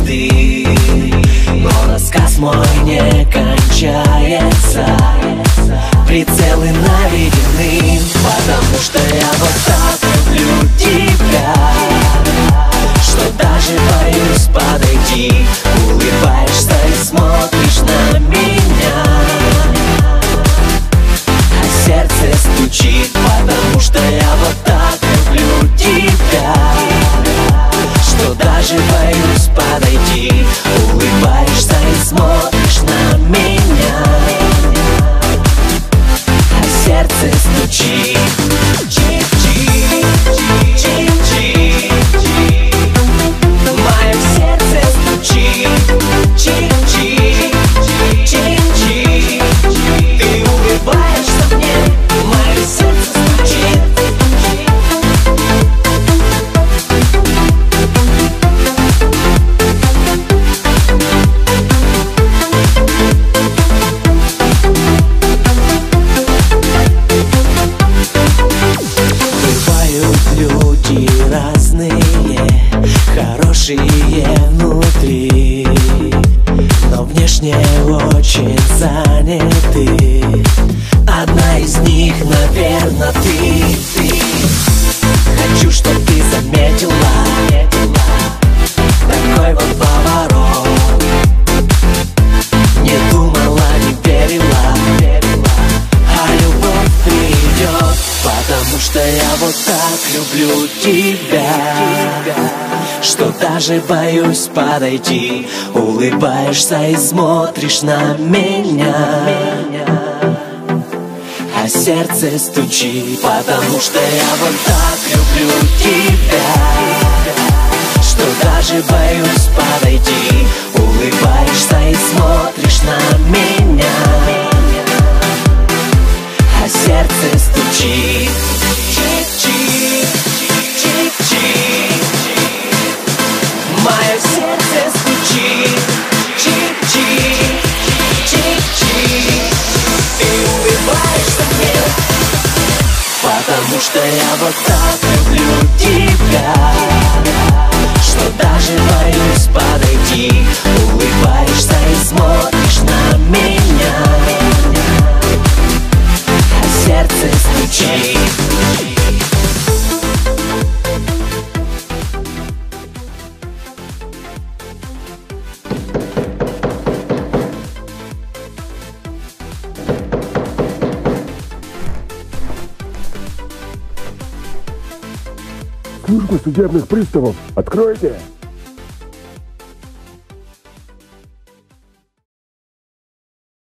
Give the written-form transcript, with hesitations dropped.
ты. Но рассказ мой не кончается, прицелы наведены, потому что я вот так люблю тебя, что даже боюсь подойти. Улыбаешься и смотришь на меня, а сердце стучит, потому что я вот так люблю тебя, что даже боюсь подойти. Улыбаешься и смотришь на меня, а сердце стучит. Мое сердце стучит. Ты улыбаешься мне, мое сердце стучит. Бывают люди разные, хорошие внутри, но внешне очень заняты. Одна из них, наверное, ты. Хочу, чтоб ты заметила такой вот поворот. Не думала, не верила, а любовь придет, потому что я вот так люблю тебя, что даже боюсь подойти. Улыбаешься и смотришь на меня, а сердце стучит, потому что я вот так люблю тебя, что даже боюсь подойти. Улыбаешься и смотришь на меня, а сердце стучит. Мое сердце стучит. Ты улыбаешься мне, потому что я вот так люблю тебя, что даже боюсь подойти. Улыбаешься и смотришь на меня, а сердце стучит. Служба судебных приставов, откройте!